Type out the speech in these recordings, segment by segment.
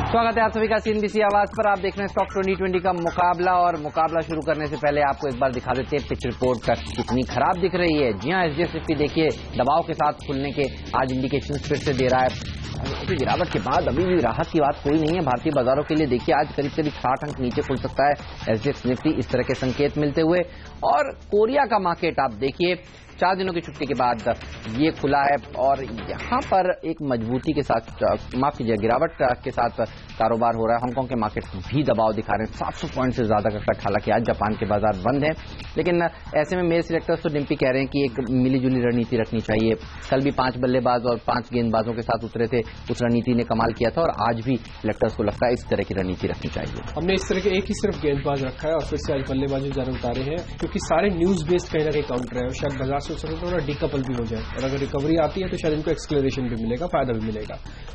स्वागत है आप सभी का सीएनबीसी आवाज पर। आप देख रहे हैं स्टॉक 2020 का मुकाबला। और मुकाबला शुरू करने से पहले आपको एक बार दिखा देते हैं पिच रिपोर्ट का कितनी खराब दिख रही है। जी हां, एसडीएक्स निफ्टी देखिए दबाव के साथ खुलने के आज इंडिकेशन फिर से दे रहा है। गिरावट के बाद अभी भी राहत की बात कोई नहीं है भारतीय बाजारों के लिए। देखिए आज करीब करीब 60 अंक नीचे खुल सकता है एसडीएक्स निफ्टी, इस तरह के संकेत मिलते हुए। और कोरिया का मार्केट आप देखिए 4 दिनों की छुट्टी के बाद ये खुला है और यहां पर एक मजबूती के साथ, माफ कीजिए, गिरावट के साथ कारोबार हो रहा है। हांगकांग के मार्केट भी दबाव दिखा रहे हैं 700 पॉइंट से ज्यादा का कट। हालांकि आज जापान के बाजार बंद है, लेकिन ऐसे में मेरे सिलेक्टर्स तो डिम्पी कह रहे हैं कि एक मिलीजुली रणनीति रखनी चाहिए। कल भी 5 बल्लेबाज और 5 गेंदबाजों के साथ उतरे थे, उस रणनीति ने कमाल किया था और आज भी सिलेक्टर्स को लगता है इस तरह की रणनीति रखनी चाहिए। हमने इस तरह के एक ही सिर्फ गेंदबाज रखा है और फिर से आज बल्लेबाजी ज्यादा उतारे हैं, क्योंकि सारे न्यूज बेस्ड कहीं ना कहीं काउंटर है और शायद बाजार से उसमें थोड़ा डीकपल भी हो जाए और अगर रिकवरी आती है तो शायद इनको एक्सक्लेरेशन भी मिलेगा, फायदा भी मिलेगा।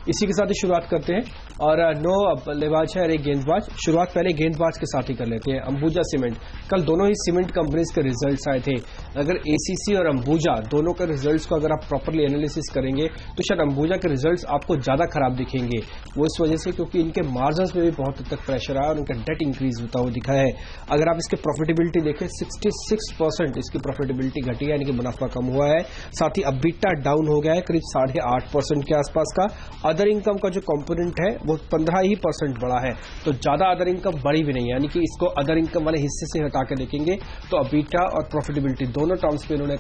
इसी के साथ ही शुरुआत करते हैं और 9 बल्लेबाज है और 1 गेंदबाज। शुरुआत पहले गेंदबाज के साथ ही कर लेते हैं। अंबुजा सीमेंट, कल दोनों ही सीमेंट कंपनीज के रिजल्ट्स आए थे। अगर एसीसी और अंबुजा दोनों के रिजल्ट्स को अगर आप प्रॉपरली एनालिसिस करेंगे तो शायद अंबुजा के रिजल्ट्स आपको ज्यादा खराब दिखेंगे। वो इस वजह से क्योंकि इनके मार्जिन्स में भी बहुत हद तक प्रेशर आया और उनका डेट इंक्रीज होता हुआ दिखा है। अगर आप इसके प्रॉफिटेबिलिटी देखें 66% इसकी प्रॉफिटेबिलिटी घटी है, यानी कि मुनाफा कम हुआ है। साथ ही अबीटा डाउन हो गया है करीब 8.5% के आसपास का। अदर इनकम का जो कंपोनेंट है वो 15% बढ़ा है, तो ज्यादा अदर इनकम बढ़ी भी नहीं है, यानी कि इसको अदर इनकम वाले हिस्से से हटा के देखेंगे तो अबीटा और प्रॉफिटेबिलिटी दोनों टर्म्स पे इन्होंने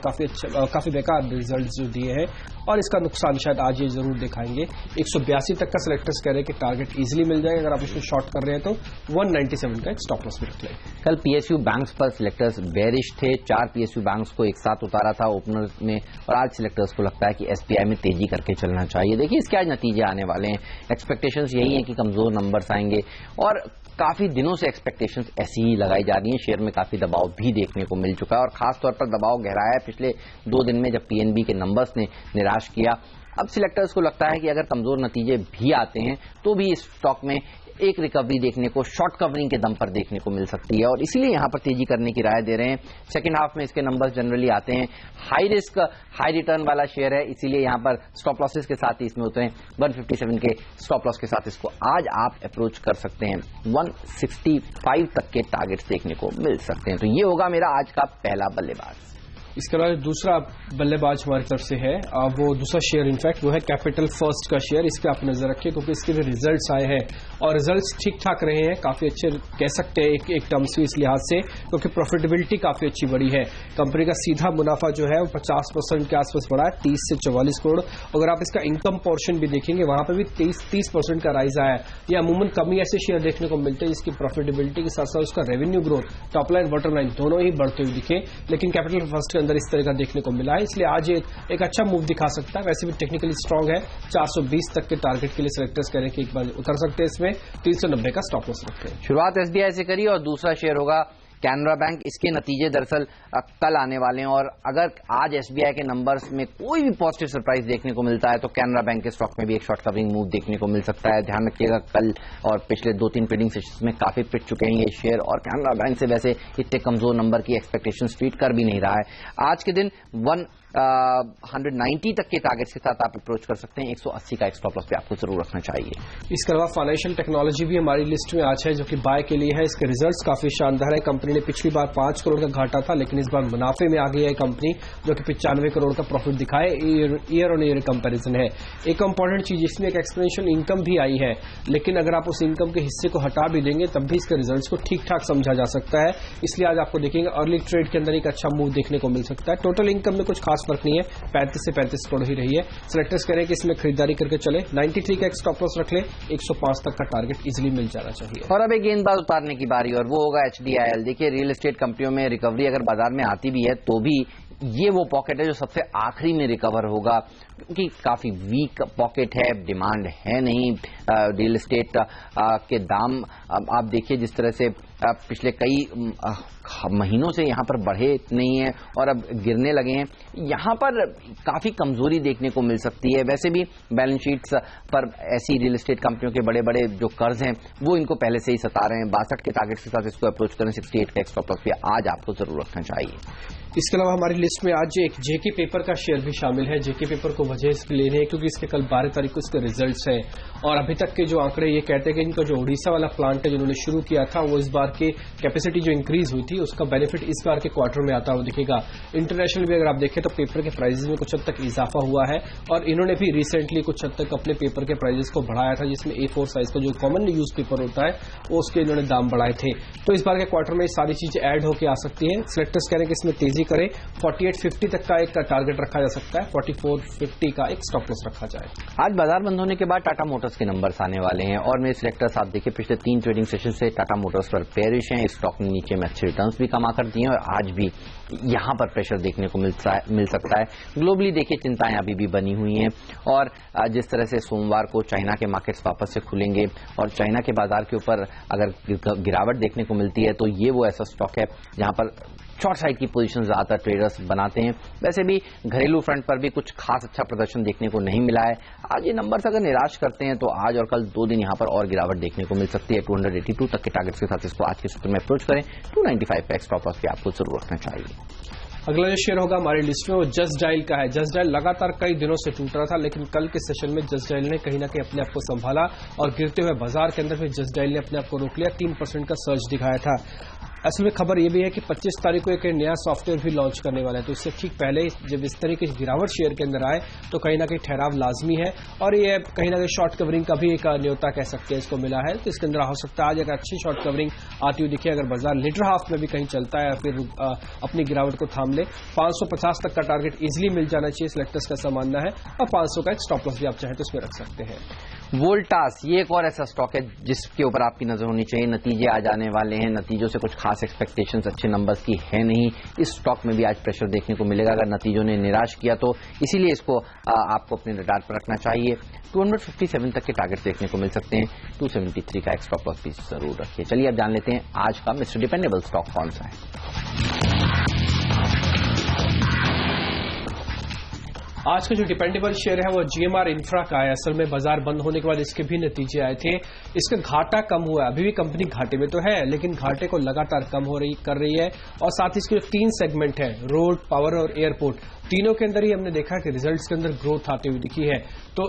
काफी बेकार रिजल्ट जो दिए हैं और इसका नुकसान शायद आज ये जरूर दिखाएंगे। 182 तक का सिलेक्टर्स कह रहे हैं कि टारगेट इजीली मिल जाएगा। अगर आप इसको शॉर्ट कर रहे हैं तो 197 का एक स्टॉप लॉस भी रख लें। कल पीएसयू बैंक्स पर सिलेक्टर्स बेरिश थे, 4 पीएसयू बैंक्स को एक साथ उतारा था ओपनर में और आज सिलेक्टर्स को लगता है कि एसपीआई में तेजी करके चलना चाहिए। देखिए इसके आज नतीजे आने वाले हैं। एक्सपेक्टेशंस यही है कि कमजोर नंबर्स आएंगे और काफी दिनों से एक्सपेक्टेशंस ऐसी ही लगाई जा रही हैं। शेयर में काफी दबाव भी देखने को मिल चुका है और खासतौर पर दबाव गहराया है पिछले 2 दिन में जब पीएनबी के नंबर्स ने निराश किया। अब सिलेक्टर्स को लगता है कि अगर कमजोर नतीजे भी आते हैं तो भी इस स्टॉक में एक रिकवरी देखने को शॉर्ट कवरिंग के दम पर देखने को मिल सकती है और इसीलिए यहां पर तेजी करने की राय दे रहे हैं। सेकंड हाफ में इसके नंबर्स जनरली आते हैं। हाई रिस्क हाई रिटर्न वाला शेयर है, इसीलिए यहां पर स्टॉप लॉसेस के साथ ही इसमें होते हैं। 157 के स्टॉप लॉस के साथ इसको आज आप अप्रोच कर सकते हैं। 165 तक के टारगेट्स देखने को मिल सकते हैं। तो ये होगा मेरा आज का पहला बल्लेबाज। इसके बाद दूसरा बल्लेबाज हमारी तरफ से है, वो दूसरा शेयर इनफैक्ट वो है कैपिटल फर्स्ट का शेयर। इस पर आप नजर रखिए क्योंकि इसके जो रिजल्ट्स आए हैं और रिजल्ट्स ठीक ठाक रहे हैं, काफी अच्छे कह सकते हैं एक टर्म्स में इस लिहाज से, क्योंकि प्रॉफिटेबिलिटी काफी अच्छी बढ़ी है। कंपनी का सीधा मुनाफा जो है वो 50% के आसपास बढ़ा है, 30 से 44 करोड़। अगर आप इसका इनकम पोर्शन भी देखेंगे वहां पर भी 30% का राइज आया है। ये अमूमन कमी ऐसे शेयर देखने को मिलते हैं जिसकी प्रॉफिटेबिलिटी के साथ साथ उसका revenue growth, top line bottom line दोनों ही बढ़ते हुए दिखे, लेकिन कैपिटल फर्स्ट अंदर इस तरह का देखने को मिला है, इसलिए आज एक अच्छा मूव दिखा सकता है। वैसे भी टेक्निकली स्ट्रांग है। 420 तक के टारगेट के लिए सिलेक्टर्स कह रहे हैं कि एक बार उतर सकते हैं इसमें। 390 का स्टॉप लॉस रखते हैं। शुरुआत एसबीआई से करी और दूसरा शेयर होगा कैनरा बैंक। इसके नतीजे दरअसल कल आने वाले हैं और अगर आज एसबीआई के नंबर्स में कोई भी पॉजिटिव सरप्राइज देखने को मिलता है तो कैनरा बैंक के स्टॉक में भी एक शॉर्ट कवरिंग मूव देखने को मिल सकता है। ध्यान रखिएगा कल और पिछले 2-3 ट्रेडिंग सेशंस में काफी पिट चुके हैं ये शेयर और कैनरा बैंक से वैसे इतने कमजोर नंबर की एक्सपेक्टेशन ट्रीट कर भी नहीं रहा है। आज के दिन 190 तक के टारगेट के साथ आप अप्रोच कर सकते हैं। 180 का एक स्टॉप लॉस पे आपको जरूर रखना चाहिए। इसके अलावा फाइनेंशियल टेक्नोलॉजी भी हमारी लिस्ट में आज है जो कि बाय के लिए है। इसके रिजल्ट्स काफी शानदार है। कंपनी ने पिछली बार 5 करोड़ का घाटा था, लेकिन इस बार मुनाफे में आ गई है कंपनी, जो कि 95 करोड़ का प्रॉफिट दिखाए। ईयर ऑन ईयर कंपेरिजन है। एक इंपॉर्टेंट चीज इसमें एक एक्सपोनेंशियल इनकम भी आई है, लेकिन अगर आप उस इनकम के हिस्से को हटा भी देंगे तब भी इसके रिजल्ट्स को ठीक ठाक समझा जा सकता है। इसलिए आज आपको देखेंगे अर्ली ट्रेड के अंदर एक अच्छा मूव देखने को मिल सकता है। टोटल इनकम में कुछ खास फर्क नहीं है, 35 से 35 करोड़ ही रही है। सिलेक्टर्स कह रहे हैं कि इसमें खरीदारी करके चले। 93 का एक स्टॉप लॉस रख ले, 105 तक का टारगेट इजीली मिल जाना चाहिए। और अब एक गेंदबाज उतारने की बारी और वो होगा एचडीआईएल। देखिए रियल एस्टेट कंपनियों में रिकवरी अगर बाजार में आती भी है तो भी ये वो पॉकेट है जो सबसे आखिरी में रिकवर होगा, क्योंकि काफी वीक पॉकेट है, डिमांड है नहीं। रियल एस्टेट के दाम आप देखिए जिस तरह से पिछले कई महीनों से यहां पर बढ़े नहीं है और अब गिरने लगे हैं। यहां पर काफी कमजोरी देखने को मिल सकती है। वैसे भी बैलेंस शीट्स पर ऐसी रियल एस्टेट कंपनियों के बड़े बड़े जो कर्ज हैं वो इनको पहले से ही सता रहे हैं। 62 के टारगेट के साथ इसको अप्रोच करें। 68 का स्टॉप लॉस पे आज आपको जरूर रखना चाहिए। इसके अलावा हमारी लिस्ट में आज एक जेके पेपर का शेयर भी शामिल है। जेके पेपर को वजह इसके लेने हैं क्योंकि इसके कल 12 तारीख को इसके रिजल्ट्स हैं और अभी तक के जो आंकड़े ये कहते हैं कि इनका जो उड़ीसा वाला प्लांट है जिन्होंने शुरू किया था वो इस बार के कैपेसिटी जो इंक्रीज हुई थी उसका बेनिफिट इस बार के क्वार्टर में आता हुआ दिखेगा। इंटरनेशनल भी अगर आप देखें तो पेपर के प्राइजेस में कुछ हद तक इजाफा हुआ है और इन्होंने भी रिसेंटली कुछ हद तक अपने पेपर के प्राइजेस को बढ़ाया था, जिसमें A4 साइज का जो कॉमन यूज पेपर होता है वो उसके इन्होंने दाम बढ़ाए थे। तो इस बार के क्वार्टर में सारी चीजें ऐड होकर आ सकती है। सिलेक्टर्स कह रहे हैं कि इसमें तेजी करे, 4850 तक का एक टारगेट रखा जा सकता है, 4450 का एक स्टॉप लॉस रखा जाए। आज बाजार बंद होने के बाद टाटा मोटर्स के नंबर्स आने वाले हैं और मेरे सिलेक्टर्स आप देखिए पिछले 3 ट्रेडिंग सेशन से टाटा मोटर्स पर बेयरिश हैं। स्टॉक ने नीचे में अच्छे रिटर्न्स भी कमा कर दिए हैं और आज भी यहां पर प्रेशर देखने को मिल सकता है। ग्लोबली देखिए चिंताएं अभी भी बनी हुई हैं और जिस तरह से सोमवार को चाइना के मार्केट्स वापस से खुलेंगे और चाइना के बाजार के ऊपर अगर गिरावट देखने को मिलती है तो ये वो ऐसा स्टॉक है जहां पर शॉर्ट साइड की पोजीशन ज्यादातर ट्रेडर्स बनाते हैं। वैसे भी घरेलू फ्रंट पर भी कुछ खास अच्छा प्रदर्शन देखने को नहीं मिला है। आज ये नंबर्स अगर निराश करते हैं तो आज और कल 2 दिन यहां पर और गिरावट देखने को मिल सकती है। 282 तक के टारगेट्स के साथ इसको आज के सत्र में अप्रोच करें। 295 का स्टॉप लॉस भी आपको जरूर रखना चाहिए। अगला जो शेयर होगा हमारी लिस्ट में वो जस्ट डायल का है। जस्ट डायल लगातार कई दिनों से टूट रहा था लेकिन कल के सेशन में जस्ट डायल ने कहीं ना कहीं अपने आप को संभाला और गिरते हुए बाजार के अंदर फिर जस्ट डायल ने अपने आप को रोक लिया, 3% का सर्ज दिखाया था। असल में खबर यह भी है कि 25 तारीख को एक नया सॉफ्टवेयर भी लॉन्च करने वाला है, तो इससे ठीक पहले जब इस तरह की गिरावट शेयर के अंदर आए तो कहीं ना कहीं ठहराव लाजमी है और ये कहीं ना कहीं शॉर्ट कवरिंग का भी एक न्योता कह सकते हैं इसको मिला है। तो इसके अंदर हो सकता है आज अगर अच्छी शॉर्ट कवरिंग आती हुई दिखे, अगर बाजार लिटर हाफ में भी कहीं चलता है या फिर अपनी गिरावट को थाम ले, 550 तक का टारगेट इजिली मिल जाना चाहिए, सिलेक्टर्स का ऐसा मानना है और 500 का एक स्टॉप लॉस भी आप चाहें तो इसमें रख सकते हैं। वोल्टास ये एक और ऐसा स्टॉक है जिसके ऊपर आपकी नजर होनी चाहिए। नतीजे आ जाने वाले हैं, नतीजों से कुछ खास एक्सपेक्टेशंस अच्छे नंबर्स की है नहीं। इस स्टॉक में भी आज प्रेशर देखने को मिलेगा अगर नतीजों ने निराश किया तो, इसीलिए इसको आपको अपने रडार पर रखना चाहिए। 257 तक के टारगेट्स देखने को मिल सकते हैं। 273 का एक स्टॉप लॉस भी जरूर रखिए। चलिए अब जान लेते हैं आज का मिस्टर डिपेंडेबल स्टॉक कौन सा है। आज का जो डिपेंडेबल शेयर है वो जीएमआर इंफ्रा का है। असल में बाजार बंद होने के बाद इसके भी नतीजे आए थे, इसका घाटा कम हुआ है। अभी भी कंपनी घाटे में तो है लेकिन घाटे को लगातार कम कर रही है और साथ ही इसके जो 3 सेगमेंट है, रोड, पावर और एयरपोर्ट, तीनों के अंदर ही हमने देखा कि रिजल्ट्स के अंदर ग्रोथ आती हुई दिखी है। तो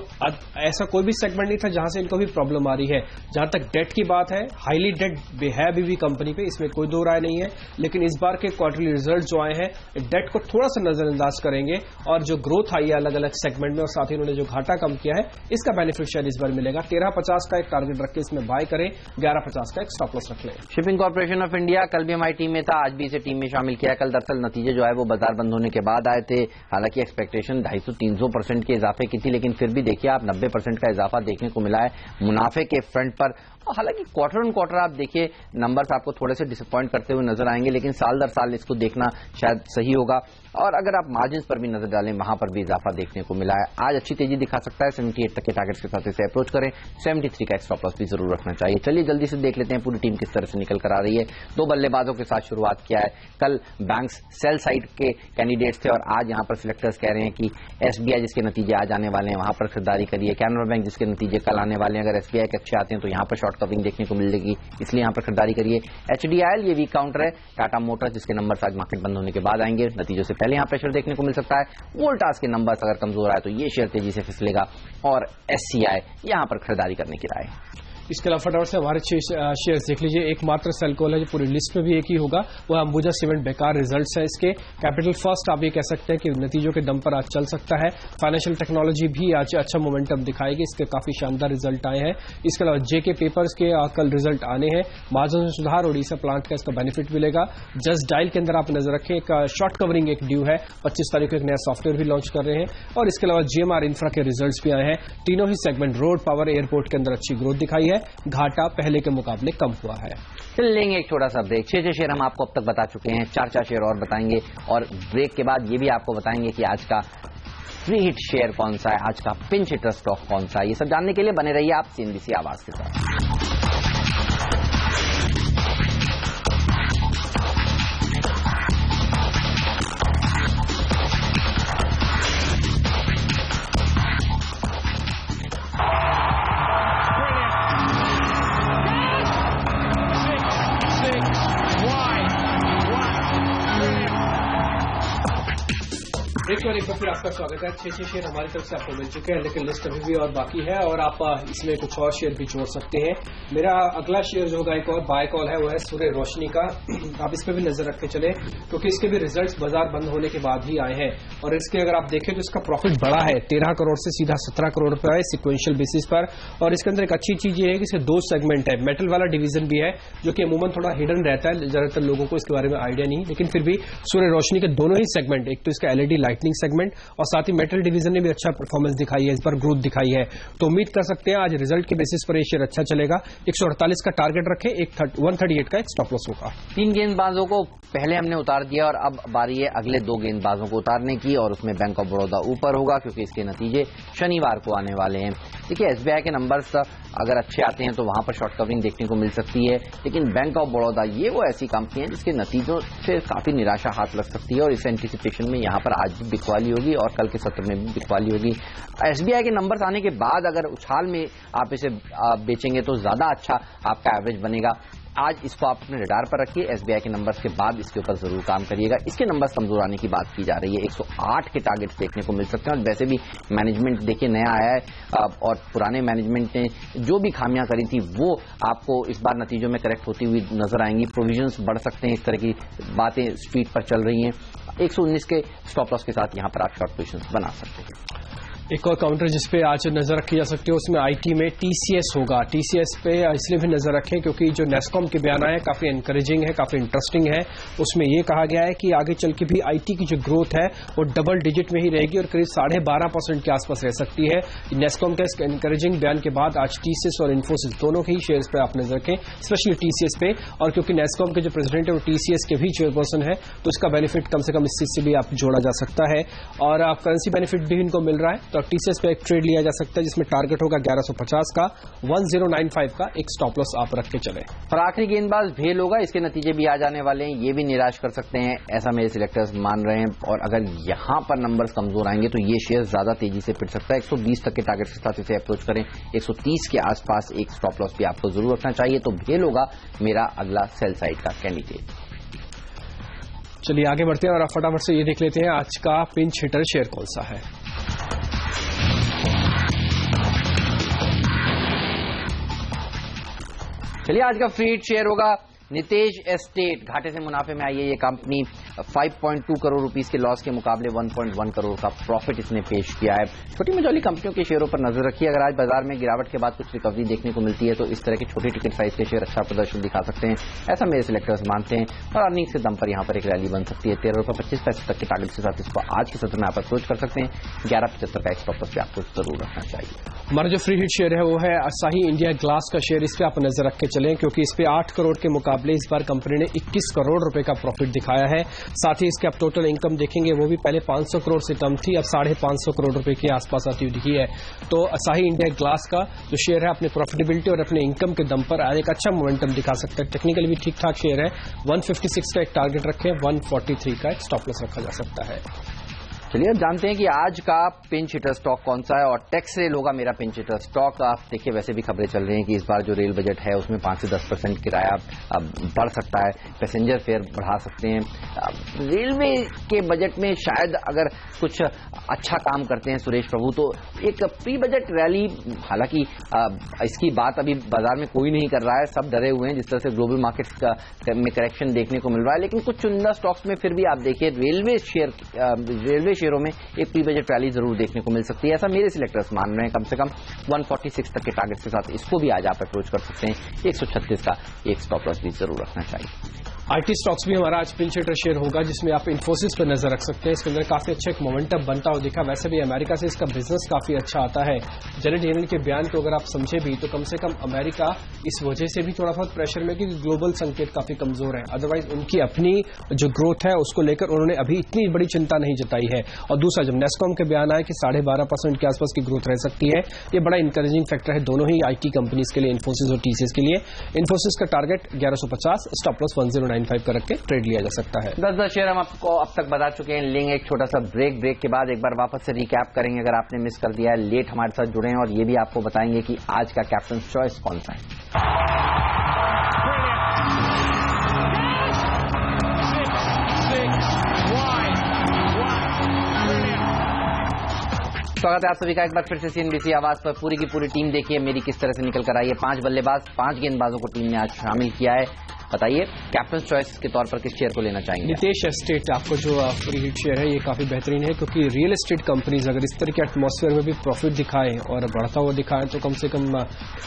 ऐसा कोई भी सेगमेंट नहीं था जहां से इनको भी प्रॉब्लम आ रही है। जहां तक डेट की बात है, हाईली डेट है अभी भी कंपनी पे, इसमें कोई दो राय नहीं है, लेकिन इस बार के क्वार्टरली रिजल्ट जो आए हैं डेट को थोड़ा सा नजरअंदाज करेंगे और जो ग्रोथ आई है अलग अलग सेगमेंट में और साथ ही उन्होंने जो घाटा कम किया है इसका बेनिफिट शायद इस बार मिलेगा। 1350 का एक टारगेट रख के इसमें बाय करें, 1150 का एक स्टॉप लॉस रख लें। शिपिंग कॉर्पोरेशन ऑफ इंडिया कल भी हमारी टीम में था, आज भी इसे टीम में शामिल किया। कल दरअसल नतीजे जो है वो बाजार बंद होने के बाद आए थे। हालांकि एक्सपेक्टेशन 250-300% के इजाफे की थी लेकिन फिर भी देखिए आप 90% का इजाफा देखने को मिला है मुनाफे के फ्रंट पर। हालांकि क्वार्टर ऑन क्वार्टर आप देखिए नंबर्स आपको थोड़े से डिसअपॉइंट करते हुए नजर आएंगे लेकिन साल दर साल इसको देखना शायद सही होगा। और अगर आप मार्जिन पर भी नजर डालें वहां पर भी इजाफा देखने को मिला है। आज अच्छी तेजी दिखा सकता है, 78 तक के टारगेट्स के साथ इसे अप्रोच करें। 73 का एक स्टॉप लॉस भी जरूर रखना चाहिए। चलिए जल्दी से देख लेते हैं पूरी टीम किस तरह से निकल कर आ रही है। 2 बल्लेबाजों के साथ शुरुआत किया है। कल बैंक्स सेल साइड के कैंडिडेट्स थे और आज यहां पर सिलेक्टर्स कह रहे हैं कि एसबीआई जिसके नतीजे आज आने वाले हैं वहां पर खरीदारी करिए। कैनरा बैंक जिसके नतीजे कल आने वाले हैं, अगर एसबीआई के अच्छे आते हैं तो यहां पर शॉर्ट कवरिंग देखने को मिलेगी, इसलिए यहां पर खरीदारी करिए। एचडीआईएल ये वीक काउंटर है। टाटा मोटर्स जिसके नंबर आज मार्केट बंद होने के बाद आएंगे, नतीजों से पहले यहां प्रेशर देखने को मिल सकता है। वोल्टास के नंबर्स अगर कमजोर आए तो ये शेयर तेजी से फिसलेगा और एससीआई यहां पर खरीदारी करने की राय है। इसके अलावा फटाफट से हमारे शेयर्स देख लीजिए। एकमात्र सेलकोल है जो पूरी लिस्ट में भी एक ही होगा, वो अंबुजा सीमेंट बेकार रिजल्ट्स है इसके। कैपिटल फर्स्ट आप ये कह सकते हैं कि नतीजों के दम पर आज चल सकता है। फाइनेंशियल टेक्नोलॉजी भी आज अच्छा मोमेंटम दिखाएगी, इसके काफी शानदार रिजल्ट आए हैं। इसके अलावा जेके पेपर्स के कल रिजल्ट आने हैं, मार्जिन में सुधार, ओडिशा प्लांट का इसका बेनिफिट मिलेगा। जस्ट डायल के अंदर आप नजर रखें, एक शॉर्ट कवरिंग एक ड्यू है, 25 तारीख को एक नया सॉफ्टवेयर भी लॉन्च कर रहे हैं। और इसके अलावा जीएमआर इंफ्रा के रिजल्ट भी आए हैं। तीनों ही सेगमेंट रोड, पावर, एयरपोर्ट के अंदर अच्छी ग्रोथ दिखाई है, घाटा पहले के मुकाबले कम हुआ है। चल लेंगे एक छोटा सा ब्रेक। 6 शेयर हम आपको अब तक बता चुके हैं, 4 शेयर और बताएंगे और ब्रेक के बाद ये भी आपको बताएंगे कि आज का फ्री हिट शेयर कौन सा है, आज का पिंच हिटर स्टॉक कौन सा है। ये सब जानने के लिए बने रहिए आप सीएनबीसी आवाज के साथ। ब्रेक पर एक बार फिर आपका स्वागत है। 6 शेयर हमारी तरफ से आपको मिल चुके हैं, लेकिन लिस्ट अभी भी और बाकी है और आप इसमें कुछ और शेयर भी जोड़ सकते हैं। मेरा अगला शेयर जो होगा एक और बाय कॉल है वो है सूर्य रोशनी का। आप इस पर भी नजर रख के चले क्योंकि इसके भी रिजल्ट्स बाजार बंद होने के बाद ही आए हैं और इसके अगर आप देखें तो इसका प्रॉफिट बढ़ा है 13 करोड़ से सीधा 17 करोड़ रुपए आए सिक्वेंशियल बेसिस पर। और इसके अंदर एक अच्छी चीज ये है कि इसके दो सेगमेंट है, मेटल वाला डिवीजन भी है जो कि अमूमन थोड़ा हिडन रहता है, ज्यादातर लोगों को इसके बारे में आइडिया नहीं, लेकिन फिर भी सूर्य रोशनी के दोनों ही सेगमेंट, एक तो इसका एलईडी लाइटनिंग सेगमेंट और साथ ही मेटल डिवीजन ने भी अच्छा परफॉर्मेंस दिखाई है, इस पर ग्रोथ दिखाई है। तो उम्मीद कर सकते हैं आज रिजल्ट के बेसिस पर ये शेयर अच्छा चलेगा। 148 का टारगेट रखें, 138 का एक स्टॉप लॉस होगा। 3 गेंदबाजों को पहले हमने उतार दिया और अब बारी है अगले 2 गेंदबाजों को उतारने की और उसमें बैंक ऑफ बड़ौदा ऊपर होगा क्योंकि इसके नतीजे शनिवार को आने वाले हैं। देखिए एसबीआई के नंबर्स अगर अच्छे आते हैं तो वहां पर शॉर्ट कवरिंग देखने को मिल सकती है, लेकिन बैंक ऑफ बड़ौदा ये वो ऐसी कंपनी है जिसके नतीजों से काफी निराशा हाथ लग सकती है और इस एंटीसिपेशन में यहां पर आज भी बिकवाली होगी और कल के सत्र में भी बिकवाली होगी। एसबीआई के नंबर्स आने के बाद अगर उछाल में आप इसे बेचेंगे तो ज्यादा अच्छा आपका एवरेज बनेगा। आज इसको आप अपने रडार पर रखिए, एसबीआई के नंबर्स के बाद इसके ऊपर जरूर काम करिएगा। इसके नंबर्स कमजोर आने की बात की जा रही है, 108 के टारगेट्स देखने को मिल सकते हैं और वैसे भी मैनेजमेंट देखिए नया आया है और पुराने मैनेजमेंट ने जो भी खामियां करी थी वो आपको इस बार नतीजों में करेक्ट होती हुई नजर आएंगी। प्रोविजंस बढ़ सकते हैं, इस तरह की बातें स्ट्रीट पर चल रही हैं। 119 के स्टॉप लॉस के साथ यहां पर आप शॉर्ट पोजीशंस बना सकते हैं। एक और काउंटर जिसपे आज नजर रखी जा सकती है उसमें आईटी में टीसीएस होगा। टीसीएस पे इसलिए भी नजर रखें क्योंकि जो नेस्कॉम के बयान आए काफी एनकरेजिंग है, काफी इंटरेस्टिंग है। उसमें यह कहा गया है कि आगे चल के भी आईटी की जो ग्रोथ है वो डबल डिजिट में ही रहेगी और करीब 12.5% के आसपास रह सकती है। नेस्कॉम के एनकरेजिंग बयान के बाद आज टीसीएस और इन्फोसिस दोनों के ही शेयर्स पे आप नजर रखें, स्पेशली टीसीएस पे। और क्योंकि नेस्कॉम के जो प्रेसिडेंट है वो टीसीएस के भी चेयरपर्सन है तो इसका बेनिफिट कम से कम इस चीज से भी आप जोड़ा जा सकता है और आप करेंसी बेनिफिट भी इनको मिल रहा है। तो टीसीएस पे एक ट्रेड लिया जा सकता है जिसमें टारगेट होगा 1150 का, 1095 का एक स्टॉप लॉस आप रख के चले। और आखिरी गेंदबाज भेल होगा, इसके नतीजे भी आ जाने वाले हैं, ये भी निराश कर सकते हैं ऐसा मेरे सिलेक्टर्स मान रहे हैं। और अगर यहां पर नंबर्स कमजोर आएंगे तो ये शेयर ज्यादा तेजी से पिट सकता है। 120 तक के टारगेट के साथ इसे अप्रोच करें, 130 के आसपास एक स्टॉप लॉस भी आपको जरूर रखना चाहिए। तो भेल होगा मेरा अगला सेल साइड का कैंडिडेट। चलिए आगे बढ़ते हैं और आप फटाफट से ये देख लेते हैं आज का पिंच हिटर शेयर कौन सा है। चलिए आज का फ्री हिट शेयर होगा नितेश एस्टेट। घाटे से मुनाफे में आई है ये कंपनी, 5.2 करोड़ रुपीस के लॉस के मुकाबले 1.1 करोड़ का प्रॉफिट इसने पेश किया है। छोटी मझोली कंपनियों के शेयरों पर नजर रखिए, अगर आज बाजार में गिरावट के बाद कुछ रिकवरी देखने को मिलती है तो इस तरह के छोटे टिकट साइज के शेयर अच्छा प्रदर्शन दिखा सकते हैं, ऐसा मेरे सिलेक्टर्स मानते हैं। और अर्निंग के दम पर यहाँ पर एक रैली बन सकती है। 13.25 तक के टारगेट के साथ इसको आज के सत्र में आप अप्रोच कर सकते हैं। 11.75 का एक स्टॉप लॉस भी आपको जरूर रखना चाहिए। हमारा जो फ्री हिट शेयर है वो है असाही इंडिया ग्लास का शेयर। इस पे आप नजर रख के चलें क्योंकि इस पे 8 करोड़ के मुकाबले इस बार कंपनी ने 21 करोड़ रुपए का प्रॉफिट दिखाया है। साथ ही इसके आप टोटल इनकम देखेंगे वो भी पहले 500 करोड़ से कम थी, अब 550 करोड़ रुपए के आसपास आती हुई दिखी है। तो असाही इंडिया ग्लास का जो शेयर है अपने प्रॉफिटेबिलिटी और अपने इनकम के दम पर आज एक अच्छा मोमेंटम दिखा सकता है। टेक्निकली भी ठीक ठाक शेयर है। 156 का एक टारगेट रखें, 143 का एक स्टॉप लॉस रखा जा सकता है। चलिए अब जानते हैं कि आज का पिंच हिटर स्टॉक कौन सा है और टैक्स रेल होगा मेरा पिंच हिटर स्टॉक। आप देखिए वैसे भी खबरें चल रही हैं कि इस बार जो रेल बजट है उसमें 5 से 10% किराया बढ़ सकता है, पैसेंजर फेयर बढ़ा सकते हैं। रेलवे के बजट में शायद अगर कुछ अच्छा काम करते हैं सुरेश प्रभु तो एक प्री बजट रैली, हालांकि इसकी बात अभी बाजार में कोई नहीं कर रहा है, सब डरे हुए हैं जिस तरह से ग्लोबल मार्केट्स में करेक्शन देखने को मिल रहा है, लेकिन कुछ चुनिंदा स्टॉक्स में फिर भी आप देखिए रेलवे शेयरों में एक प्री बजट रैली जरूर देखने को मिल सकती है, ऐसा मेरे सिलेक्टर्स मान रहे हैं। कम से कम 146 तक के टारगेट के साथ इसको भी आज आप अप्रोच कर सकते हैं। 136 का एक स्टॉप लॉस भी जरूर रखना चाहिए। आईटी स्टॉक्स भी हमारा आज पिंच हिटर शेयर होगा जिसमें आप इन्फोसिस पर नजर रख सकते हैं। इसके अंदर काफी अच्छा एक मोमेंटम बनता हुआ दिखा। वैसे भी अमेरिका से इसका बिजनेस काफी अच्छा आता है। जेनेट येलन के बयान को अगर आप समझे भी तो कम से कम अमेरिका इस वजह से भी थोड़ा बहुत प्रेशर में क्योंकि ग्लोबल संकेत काफी कमजोर है, अदरवाइज उनकी अपनी जो ग्रोथ है उसको लेकर उन्होंने अभी इतनी बड़ी चिंता नहीं जताई है। और दूसरा जब नेस्कॉम के बयान आए कि 12.5% के आसपास की ग्रोथ रह सकती है, ये बड़ा इंकरेजिंग फैक्टर है दोनों ही आईटी कंपनीज के लिए, इन्फोसिस और टीसीएस के लिए। इन्फोसिस का टारगेट 1150, स्टॉप लॉस 1095 का रख के ट्रेड लिया जा सकता है। 10 शेयर हम आपको अब तक बता चुके हैं। लेंगे एक छोटा सा ब्रेक के बाद एक बार वापस से रिकैप करेंगे अगर आपने मिस कर दिया है। लेट हमारे साथ जुड़े हैं और ये भी आपको बताएंगे कि आज का कैप्टन चॉइस कौन सा है। स्वागत है आप सभी का एक बार फिर से सीएनबीसी आवाज पर। पूरी की पूरी टीम देखिए मेरी किस तरह से निकल कर आई है। 5 बल्लेबाज 5 गेंदबाजों को टीम ने आज शामिल किया है। बताइए कैप्टन चॉइस के तौर पर किस शेयर को लेना चाहेंगे? नितेश एस्टेट आपको जो फ्री हिट शेयर है ये काफी बेहतरीन है, क्योंकि रियल एस्टेट कंपनीज अगर इस तरह के एटमॉस्फेयर में भी प्रॉफिट दिखाएं और बढ़ता हुआ दिखाएं तो कम से कम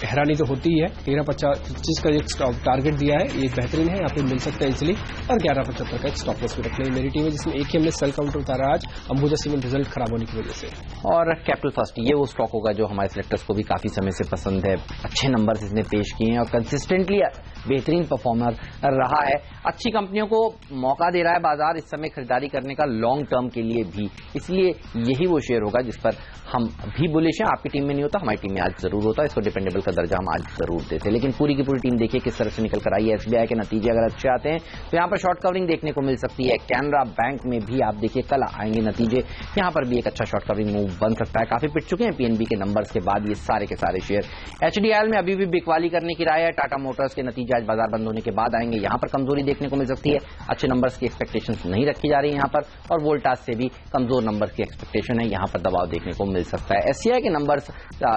हैरानी तो होती ही है। 13.25 का एक टारगेट दिया है, ये बेहतरीन है, यहाँ पे मिल सकता है इजिली। और 11.75 का एक स्टॉप लॉस भी रख लें। मेरी टीम है जिसमें एक ही हमने सेल काउंटर उतारा आज अंबुजा सीमेंट रिजल्ट खराब होने की वजह से। और कैपिटल फर्स्ट ये वो स्टॉक होगा जो हमारे सिलेक्टर्स को भी काफी समय से पसंद है। अच्छे नंबर्स इसने पेश किए हैं और कंसिस्टेंटली बेहतरीन परफॉर्मर रहा है। अच्छी कंपनियों को मौका दे रहा है बाजार इस समय खरीदारी करने का लॉन्ग टर्म के लिए भी, इसलिए यही वो शेयर होगा जिस पर हम भी बुलिश हैं। आपकी टीम में नहीं होता, हमारी टीम में आज जरूर होता, इसको डिपेंडेबल का दर्जा हम आज जरूर देते। लेकिन पूरी की पूरी टीम देखिए किस तरह से निकल कर आई है। एसबीआई के नतीजे अगर अच्छे आते हैं तो यहाँ पर शॉर्ट कवरिंग देखने को मिल सकती है। कैनरा बैंक में भी आप देखिए कल आएंगे नतीजे, यहाँ पर भी एक अच्छा शॉर्ट कवरिंग मूव बन सकता है। काफी पिट चुके हैं पीएनबी के नंबर्स के बाद ये सारे के सारे शेयर। एचडीआईएल में अभी भी बिकवाली करने की राय है। टाटा मोटर्स के नतीजे आज बाजार बंद होने के बाद आएंगे, यहाँ पर कमजोरी देखने को मिल सकती है। अच्छे नंबर्स की एक्सपेक्टेशंस नहीं रखी जा रही है यहाँ पर। और वोल्टास से भी कमजोर नंबर्स की एक्सपेक्टेशन है, यहाँ पर दबाव देखने को मिल सकता है। एससीआई के नंबर्स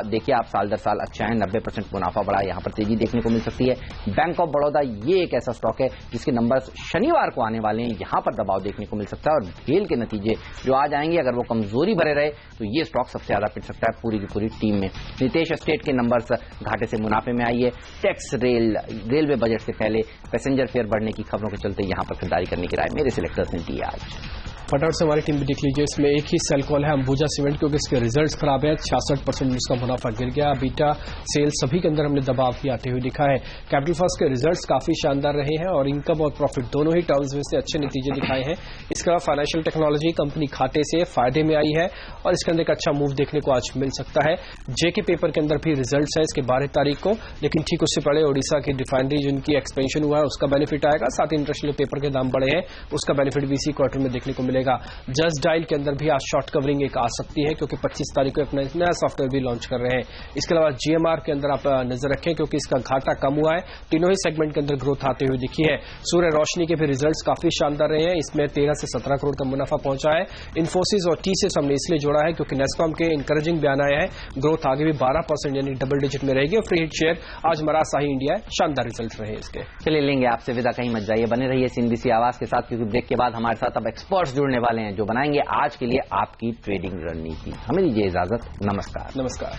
देखिए आप साल दर साल अच्छा है, 90% मुनाफा बढ़ा, यहाँ पर तेजी देखने को मिल सकती है। बैंक ऑफ बड़ौदा ये एक ऐसा स्टॉक है जिसके नंबर्स शनिवार को आने वाले हैं, यहाँ पर दबाव देखने को मिल सकता है। और भेल के नतीजे जो आज आएंगे अगर वो कमजोरी भरे रहे तो ये स्टॉक सबसे ज्यादा पिट सकता है पूरी की पूरी टीम में। नितेश एस्टेट के नंबर्स घाटे से मुनाफे में आई है। टैक्स रेलवे बजट से पहले पैसेंजर फेयर बढ़ने की खबरों के चलते यहां पर खरीदारी करने की राय मेरे सिलेक्टर्स ने दी है आज। फटाफट से हमारी टीम भी देख लीजिए। इसमें एक ही सेल कॉल है अंबुजा सीमेंट, क्योंकि इसके रिजल्ट्स खराब है। 66% उसका मुनाफा गिर गया। बीटा सेल सभी के अंदर हमने दबाव भी आते हुए दिखा है। कैपिटल फर्स्ट के रिजल्ट्स काफी शानदार रहे हैं और इनकम और प्रॉफिट दोनों ही टर्म्स में से अच्छे नतीजे दिखाए हैं। इसके अलावा फाइनेंशियल टेक्नोलॉजी कंपनी खाते से फायदे में आई है और इसके अंदर एक अच्छा मूव देखने को आज मिल सकता है। जेके पेपर के अंदर भी रिजल्ट है इसके 12 तारीख को, लेकिन ठीक उससे पहले ओडिशा की रिफाइनरी जिनकी एक्सपेंशन हुआ है उसका बेनिफिट आएगा। साथ ही इंटरनेशनल पेपर के दाम बढ़े हैं, उसका बेनिफिट भी इसी क्वार्टर में देखने को मिलेगा। जस्ट डायल के अंदर भी आज शॉर्ट कवरिंग एक आ सकती है, क्योंकि 25 तारीख को अपना नया सॉफ्टवेयर भी लॉन्च कर रहे हैं। इसके अलावा जीएमआर के अंदर आप नजर रखें, क्योंकि इसका घाटा कम हुआ है। तीनों ही सेगमेंट के अंदर ग्रोथ आते हुए दिखी है। सूर्य रोशनी के भी रिजल्ट्स काफी शानदार रहे हैं, इसमें 13 से 17 करोड़ का मुनाफा पहुंचा है। इन्फोसिस और टीसीएस हमने इसलिए जोड़ा है क्योंकि नेस्कॉम के इंकरेजिंग बयान आया है, ग्रोथ आगे भी 12% यानी डबल डिजिट में रहेगी। और फ्री हिट शेयर आज मरासाही इंडिया है, शानदार रिजल्ट रहे इसके। चलिए लेंगे आपसे विदा, कहीं मत जाइए, बने रहिए सीएनबीसी आवाज के साथ, क्योंकि ब्रेक के बाद हमारे साथ अब एक्सपर्ट्स जुड़ने वाले हैं जो बनाएंगे आज के लिए आपकी ट्रेडिंग रणनीति। हमें दीजिए इजाजत, नमस्कार। नमस्कार।